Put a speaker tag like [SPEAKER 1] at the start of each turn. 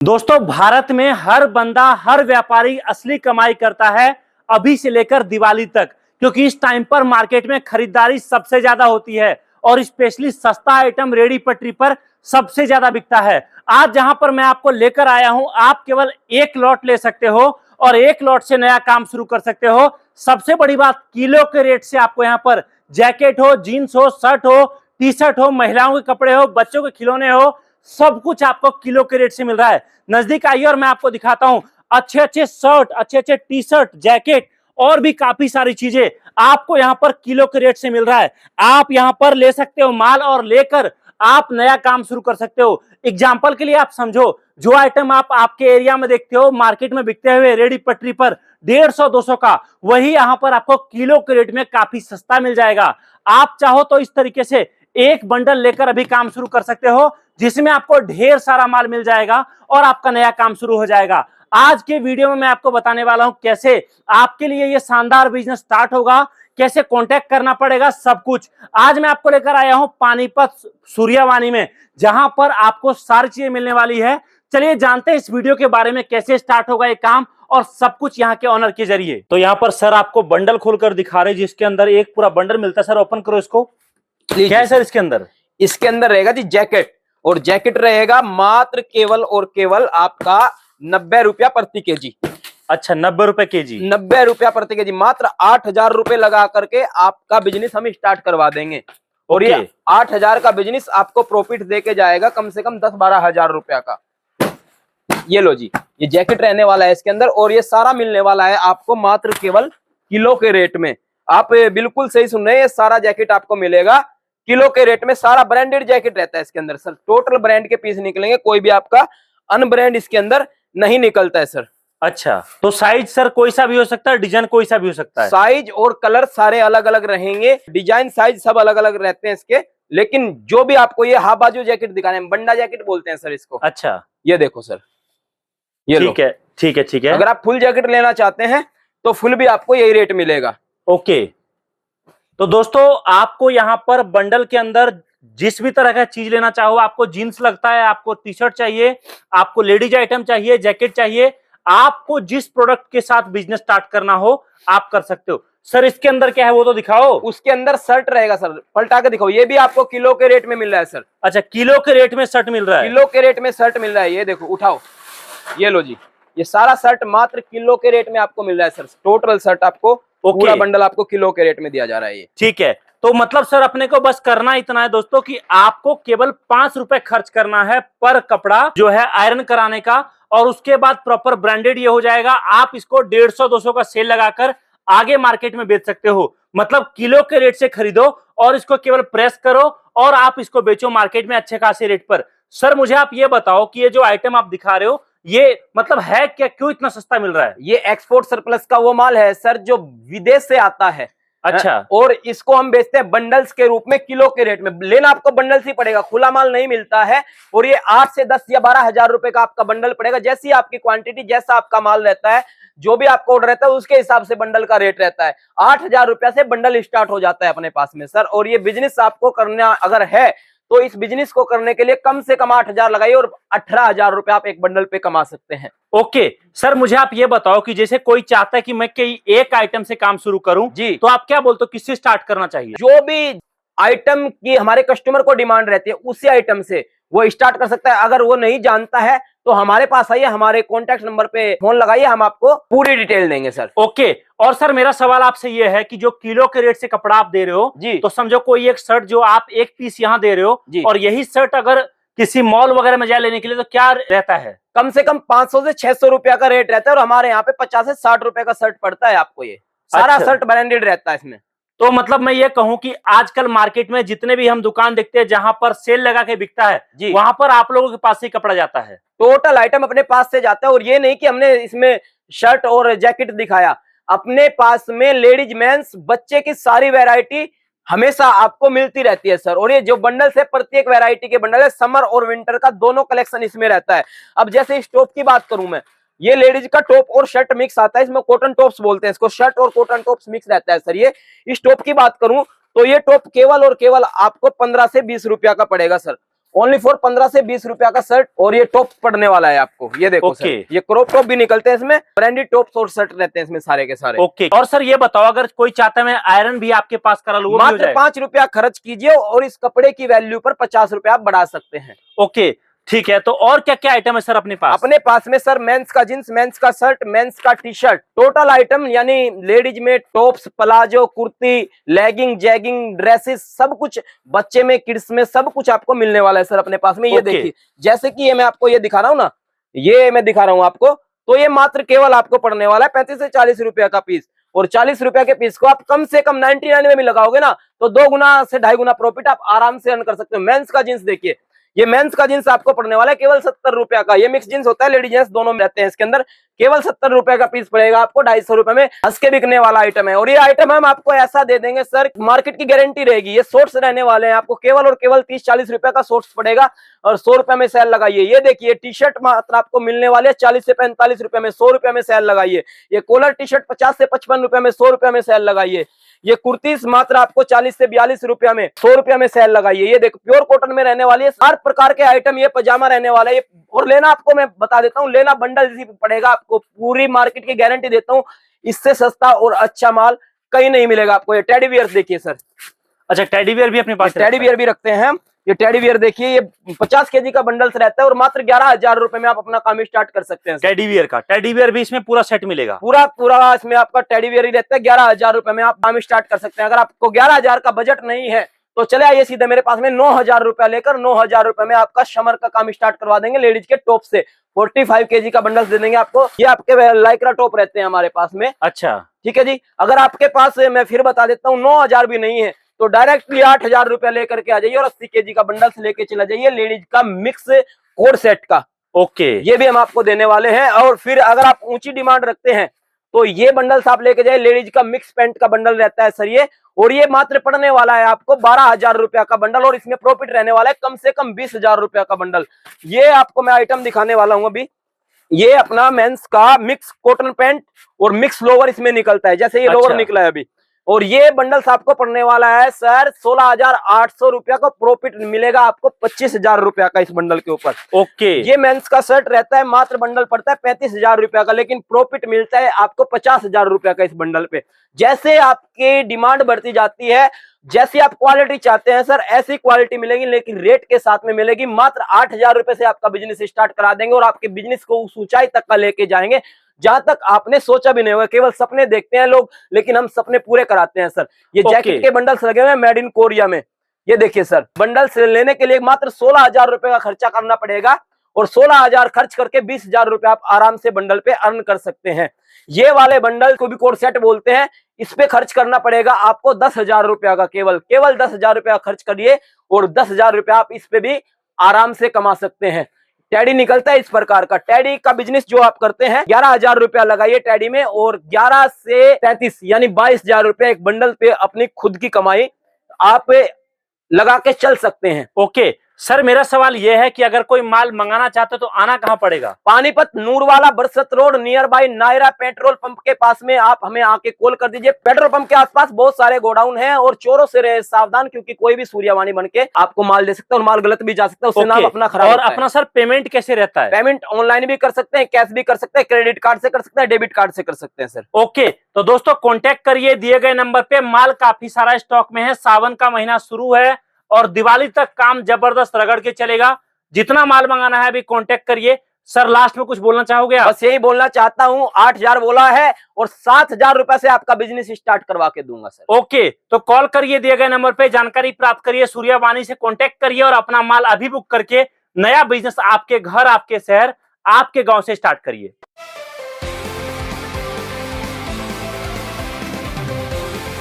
[SPEAKER 1] दोस्तों, भारत में हर बंदा, हर व्यापारी असली कमाई करता है अभी से लेकर दिवाली तक, क्योंकि इस टाइम पर मार्केट में खरीदारी सबसे ज्यादा होती है और स्पेशली सस्ता आइटम रेडी पटरी पर सबसे ज्यादा बिकता है। आज जहां पर मैं आपको लेकर आया हूं, आप केवल एक लॉट ले सकते हो और एक लॉट से नया काम शुरू कर सकते हो। सबसे बड़ी बात, किलो के रेट से आपको यहाँ पर जैकेट हो, जीन्स हो, शर्ट हो, टी शर्ट हो, महिलाओं के कपड़े हो, बच्चों के खिलौने हो, सब कुछ आपको किलो के रेट से मिल रहा है। नजदीक आइए और मैं आपको दिखाता हूं अच्छे अच्छे शर्ट, अच्छे अच्छे टी शर्ट, जैकेट और भी काफी सारी चीजें आपको यहां पर किलो के रेट से मिल रहा है। आप यहां पर ले सकते हो माल और लेकर आप नया काम शुरू कर सकते हो। एग्जाम्पल के लिए आप समझो, जो आइटम आप आपके एरिया में देखते हो मार्केट में बिकते हुए रेडी पटरी पर 150-200 का, वही यहां पर आपको किलो के रेट में काफी सस्ता मिल जाएगा। आप चाहो तो इस तरीके से एक बंडल लेकर अभी काम शुरू कर सकते हो, जिसमें आपको ढेर सारा माल मिल जाएगा और आपका नया काम शुरू हो जाएगा। आज के वीडियो में मैं आपको बताने वाला हूं कैसे आपके लिए ये शानदार बिजनेस स्टार्ट होगा, कैसे कांटेक्ट करना पड़ेगा, सब कुछ। आज मैं आपको लेकर आया हूं पानीपत सूर्यवानी में, जहां पर आपको सारी चीजें मिलने वाली है। चलिए जानते हैं इस वीडियो के बारे में, कैसे स्टार्ट होगा ये काम और सब कुछ यहाँ के ऑनर के जरिए। तो यहाँ पर सर आपको बंडल खोलकर दिखा रहे, जिसके अंदर एक पूरा बंडल मिलता है। सर ओपन करो इसको। क्या है सर इसके अंदर?
[SPEAKER 2] इसके अंदर रहेगा जी जैकेट, और जैकेट रहेगा मात्र केवल और केवल आपका 90 रुपया प्रति केजी।
[SPEAKER 1] अच्छा, 90 रुपए केजी।
[SPEAKER 2] 90 रुपया प्रति केजी, मात्र 8,000 रुपए लगा करके आपका बिजनेस हम स्टार्ट करवा देंगे। और ये 8,000 का बिजनेस आपको प्रॉफिट देके जाएगा कम से कम 10-12 हजार रुपया का। ये लो जी, ये जैकेट रहने वाला है इसके अंदर, और ये सारा मिलने वाला है आपको मात्र केवल किलो के रेट में। आप बिल्कुल सही सुन रहे हैं, ये सारा जैकेट आपको मिलेगा किलो के रेट में। सारा ब्रांडेड जैकेट रहता है इसके अंदर सर, टोटल ब्रांड के पीस निकलेंगे, कोई भी आपका अनब्रांड इसके अंदर नहीं निकलता है सर।
[SPEAKER 1] अच्छा, तो साइज सर कोई सा भी हो सकता है, डिजाइन कोई सा भी हो सकता है?
[SPEAKER 2] साइज और कलर सारे अलग अलग रहेंगे, डिजाइन साइज सब अलग अलग रहते हैं इसके। लेकिन जो भी आपको ये हाफ बाजू जैकेट दिखाने हैं, बंडा जैकेट बोलते हैं सर इसको।
[SPEAKER 1] अच्छा,
[SPEAKER 2] ये देखो सर, ये
[SPEAKER 1] ठीक है, ठीक है, ठीक है।
[SPEAKER 2] अगर आप फुल जैकेट लेना चाहते हैं तो फुल भी आपको यही रेट मिलेगा।
[SPEAKER 1] ओके, तो दोस्तों आपको यहाँ पर बंडल के अंदर जिस भी तरह का चीज लेना चाहो, आपको जीन्स लगता है, आपको टी शर्ट चाहिए, आपको लेडीज आइटम चाहिए, जैकेट चाहिए, आपको जिस प्रोडक्ट के साथ बिजनेस स्टार्ट करना हो आप कर सकते हो। सर इसके अंदर क्या है वो तो दिखाओ।
[SPEAKER 2] उसके अंदर शर्ट रहेगा सर, पलटा के दिखाओ। ये भी आपको किलो के रेट में मिल रहा है सर।
[SPEAKER 1] अच्छा, किलो के रेट में शर्ट मिल रहा है?
[SPEAKER 2] किलो के रेट में शर्ट मिल रहा है, ये देखो, उठाओ, ये लो जी, ये सारा शर्ट मात्र किलो के रेट में आपको मिल रहा है सर। टोटल शर्ट आपको पूरा बंडल आपको किलो के रेट में दिया जा रहा है ये।
[SPEAKER 1] ठीक है, तो मतलब सर अपने को बस करना इतना है दोस्तों कि आपको केवल 5 रुपए खर्च करना है पर कपड़ा जो है आयरन कराने का, और उसके बाद प्रॉपर ब्रांडेड ये हो जाएगा। आप इसको 150-200 का सेल लगाकर आगे मार्केट में बेच सकते हो। मतलब किलो के रेट से खरीदो और इसको केवल प्रेस करो और आप इसको बेचो मार्केट में अच्छे खासे रेट पर। सर मुझे आप ये बताओ कि ये जो आइटम आप दिखा रहे हो, ये मतलब है क्या, क्यों इतना सस्ता मिल रहा है?
[SPEAKER 2] ये एक्सपोर्ट सरप्लस का वो माल है सर जो विदेश से आता है।
[SPEAKER 1] अच्छा,
[SPEAKER 2] और इसको हम बेचते हैं बंडल्स के रूप में, किलो के रेट में। लेना आपको बंडल्स ही पड़ेगा, खुला माल नहीं मिलता है। और ये 8 से 10 या 12 हजार रुपए का आपका बंडल पड़ेगा। जैसी आपकी क्वांटिटी, जैसा आपका माल रहता है, जो भी आपको ऑर्डर रहता है उसके हिसाब से बंडल का रेट रहता है। 8,000 रुपया से बंडल स्टार्ट हो जाता है अपने पास में सर। और ये बिजनेस आपको करना अगर है तो इस बिजनेस को करने के लिए कम से कम 8,000 लगाइए और 18,000 रुपए आप एक बंडल पे कमा सकते हैं।
[SPEAKER 1] ओके सर, मुझे आप ये बताओ कि जैसे कोई चाहता है कि मैं कई एक आइटम से काम शुरू करूं
[SPEAKER 2] जी,
[SPEAKER 1] तो आप क्या बोलते हो, किससे स्टार्ट करना चाहिए?
[SPEAKER 2] जो भी आइटम की हमारे कस्टमर को डिमांड रहती है उसी आइटम से वो स्टार्ट कर सकता है। अगर वो नहीं जानता है तो हमारे पास आइए, हमारे कॉन्टैक्ट नंबर पे फोन लगाइए, हम आपको पूरी डिटेल देंगे सर।
[SPEAKER 1] ओके, और सर मेरा सवाल आपसे ये है कि जो किलो के रेट से कपड़ा आप दे रहे हो
[SPEAKER 2] जी,
[SPEAKER 1] तो समझो कोई एक शर्ट जो आप एक पीस यहाँ दे रहे हो
[SPEAKER 2] जी,
[SPEAKER 1] और यही शर्ट अगर किसी मॉल वगैरह में जाए लेने के लिए तो क्या रहता है?
[SPEAKER 2] कम से कम 500 से 600 रुपया का रेट रहता है, और हमारे यहाँ पे 50 से 60 रुपए का शर्ट पड़ता है आपको। ये सारा
[SPEAKER 1] अच्छा,
[SPEAKER 2] शर्ट ब्रांडेड रहता है इसमें।
[SPEAKER 1] तो मतलब मैं ये कहूं कि आजकल मार्केट में जितने भी हम दुकान देखते हैं जहां पर सेल लगा के बिकता है
[SPEAKER 2] जी,
[SPEAKER 1] वहां पर आप लोगों के पास से कपड़ा जाता है?
[SPEAKER 2] टोटल आइटम अपने पास से जाता है। और ये नहीं कि हमने इसमें शर्ट और जैकेट दिखाया, अपने पास में लेडीज, मेंस, बच्चे की सारी वैरायटी हमेशा आपको मिलती रहती है सर। और ये जो बंडल है, प्रत्येक वैरायटी के बंडल है, समर और विंटर का दोनों कलेक्शन इसमें रहता है। अब जैसे इस टॉप की बात करूं मैं, ये लेडीज का टॉप और शर्ट मिक्स आता है, इसमें कॉटन टॉप्स बोलते हैं इसको, शर्ट और कॉटन टॉप्स मिक्स रहता है सर। ये इस टॉप की बात करूं तो ये टॉप केवल और केवल आपको 15 से 20 रुपया का पड़ेगा सर। ओनली फॉर 15 से 20 रुपया का शर्ट। और ये टॉप पड़ने वाला है आपको, ये देखो सर, ये क्रॉप टॉप भी निकलते हैं इसमें, ब्रांडेड टॉप्स और शर्ट रहते हैं इसमें सारे के सारे।
[SPEAKER 1] ओके। और सर ये बताओ, अगर कोई चाहता है मैं आयरन भी आपके पास करा लूं,
[SPEAKER 2] मात्र 5 रुपया खर्च कीजिए और इस कपड़े की वैल्यू पर 50 रुपया आप बढ़ा सकते हैं।
[SPEAKER 1] ओके ठीक है। तो और क्या क्या आइटम है सर अपने पास?
[SPEAKER 2] अपने पास में सर मेंस का जींस, मेंस का शर्ट, मेंस का टी शर्ट, टोटल आइटम यानी लेडीज में tops, palazzo, kurti, legging, jegging, dresses, सब कुछ, बच्चे में, किड्स में, सब कुछ आपको मिलने वाला है सर अपने पास में। ये देखिए, जैसे कि ये मैं आपको ये दिखा रहा हूँ ना, ये मैं दिखा रहा हूँ आपको, तो ये मात्र केवल आपको पड़ने वाला है 35 से 40 रुपया का पीस। और 40 रुपया के पीस को आप कम से कम 99 में भी लगाओगे ना, तो 2 गुना से 2.5 गुना प्रॉफिट आप आराम से अर्न कर सकते हो। मेंस का जींस देखिए, ये मेंस का जींस आपको पड़ने वाला है केवल 70 रुपया का। ये मिक्स जींस होता है, लेडीज जेंट्स दोनों में रहते हैं इसके अंदर। केवल 70 रुपए का पीस पड़ेगा आपको, 250 रुपए में हंस के बिकने वाला आइटम है। और ये आइटम हम आपको ऐसा दे देंगे सर, मार्केट की गारंटी रहेगी। ये शॉर्ट्स रहने वाले हैं, आपको केवल और केवल 30-40 रुपए का शॉर्ट्स पड़ेगा और 100 रुपए में सेल लगाइए। ये देखिए, टी शर्ट मात्र आपको मिलने वाले है 40 से 45 रुपए में, 100 रुपए में सेल लगाइए। ये कॉलर टी शर्ट 50 से 55 रुपए में, 100 रुपए में सेल लगाइए। ये कुर्तीस मात्र आपको 40 से 42 रुपया में, 100 रुपया में सेल लगाइए। ये देखो, प्योर कॉटन में रहने वाली है, हर प्रकार के आइटम, ये पजामा रहने वाला है ये। और लेना आपको मैं बता देता हूँ, लेना बंडल जैसी पड़ेगा आपको, पूरी मार्केट की गारंटी देता हूँ, इससे सस्ता और अच्छा माल कहीं नहीं मिलेगा आपको। ये टेडी बियर देखिए सर।
[SPEAKER 1] अच्छा, टेडी बियर भी अपने पास?
[SPEAKER 2] टेडी बियर भी रखते हैं हम। ये टेडी बियर देखिए, ये 50 केजी का बंडल्स रहता है और मात्र 11,000 रुपए में आप अपना काम स्टार्ट कर सकते हैं।
[SPEAKER 1] टेडी बियर का, टेडी बियर भी इसमें पूरा सेट मिलेगा?
[SPEAKER 2] पूरा इसमें आपका टेडी बियर ही रहता है। 11,000 रुपए में आप काम स्टार्ट कर सकते हैं। अगर आपको 11,000 का बजट नहीं है तो चले आइए सीधे मेरे पास में, 9,000 रुपया लेकर 9,000 रुपए में आपका समर का काम स्टार्ट करवा देंगे। लेडीज के टॉप से 45 केजी का बंडल्स दे देंगे आपको। ये आपके लाइक्रा टॉप रहते हैं हमारे पास में।
[SPEAKER 1] अच्छा
[SPEAKER 2] ठीक है जी। अगर आपके पास, मैं फिर बता देता हूँ, 9,000 भी नहीं है तो डायरेक्टली 8,000 रुपया लेकर के आ जाइए और 80 केजी का बंडल से लेके चला जाइए, लेडीज का मिक्स कोड सेट का।
[SPEAKER 1] ओके,
[SPEAKER 2] ये भी हम आपको देने वाले हैं। और फिर अगर आप ऊंची डिमांड रखते हैं तो ये बंडल्स आप लेके जाइए, लेडीज का मिक्स पैंट का बंडल रहता है सर ये, और ये मात्र पड़ने वाला है आपको 12,000 रुपया का बंडल। और इसमें प्रॉफिट रहने वाला है कम से कम 20,000 रुपया का बंडल। ये आपको मैं आइटम दिखाने वाला हूं अभी। ये अपना मेंस का मिक्स कॉटन पैंट और मिक्स लोवर इसमें निकलता है, जैसे ये लोवर निकला है अभी। और ये बंडल्स आपको पड़ने वाला है सर 16,800 रुपया का प्रॉफिट मिलेगा आपको 25,000 रुपया का इस बंडल के ऊपर।
[SPEAKER 1] ओके।
[SPEAKER 2] ये मेंस का शर्ट रहता है, मात्र बंडल पड़ता है 35,000 रुपया का, लेकिन प्रॉफिट मिलता है आपको 50,000 रुपया का इस बंडल पे। जैसे आपकी डिमांड बढ़ती जाती है, जैसी आप क्वालिटी चाहते हैं सर, ऐसी क्वालिटी मिलेगी, लेकिन रेट के साथ में मिलेगी। मात्र 8,000 रुपए से आपका बिजनेस स्टार्ट करा देंगे और आपके बिजनेस को उस ऊंचाई तक का लेके जाएंगे जहां तक आपने सोचा भी नहीं होगा। केवल सपने देखते हैं लोग, लेकिन हम सपने पूरे कराते हैं सर। ये जैकेट के बंडल्स लगे हुए हैं मेड इन कोरिया में। ये देखिए सर, बंडल्स लेने के लिए मात्र 16,000 रुपए का खर्चा करना पड़ेगा और 16,000 खर्च करके 20,000 रुपए आप आराम से बंडल पे अर्न कर सकते हैं। ये वाले बंडल को भी कोड सेट बोलते हैं। इस पे खर्च करना पड़ेगा आपको 10,000 रुपया का, केवल 10,000 रुपया खर्च करिए और 10,000 रुपया आप इस पे भी आराम से कमा सकते हैं। टैडी निकलता है इस प्रकार का। टैडी का बिजनेस जो आप करते हैं, 11,000 रुपया लगाइए टैडी में और 11 से 33 यानी 22,000 रुपया एक बंडल पे अपनी खुद की कमाई आप लगा के चल सकते हैं।
[SPEAKER 1] ओके सर, मेरा सवाल यह है कि अगर कोई माल मंगाना चाहते तो आना कहां पड़ेगा?
[SPEAKER 2] Panipat Noorwala Barsat road near by Nayara petrol pump के पास में आप हमें आके कॉल कर दीजिए। पेट्रोल पंप के आसपास बहुत सारे गोडाउन हैं और चोरों से रहे सावधान, क्योंकि कोई भी सूर्यवाणी बन के आपको माल दे सकता है और माल गलत भी जा सकता है, उससे नाम अपना खराब।
[SPEAKER 1] और अपना सर पेमेंट कैसे रहता है?
[SPEAKER 2] पेमेंट ऑनलाइन भी कर सकते हैं, कैश भी कर सकते हैं, क्रेडिट कार्ड से कर सकते हैं, डेबिट कार्ड से कर सकते हैं सर।
[SPEAKER 1] ओके, तो दोस्तों कॉन्टेक्ट करिए दिए गए नंबर पे। माल काफी सारा स्टॉक में है, सावन का महीना शुरू है और दिवाली तक काम जबरदस्त रगड़ के चलेगा। जितना माल मंगाना है अभी कांटेक्ट करिए। सर लास्ट में कुछ बोलना चाहोगे आप?
[SPEAKER 2] बस यही बोलना चाहता हूं, 8,000 बोला है और 7,000 रुपए से आपका बिजनेस स्टार्ट करवा के दूंगा सर।
[SPEAKER 1] ओके, तो कॉल करिए दिए गए नंबर पे, जानकारी प्राप्त करिए, सूर्यवाणी से कांटेक्ट करिए और अपना माल अभी बुक करके नया बिजनेस आपके घर, आपके शहर, आपके गांव से स्टार्ट करिए।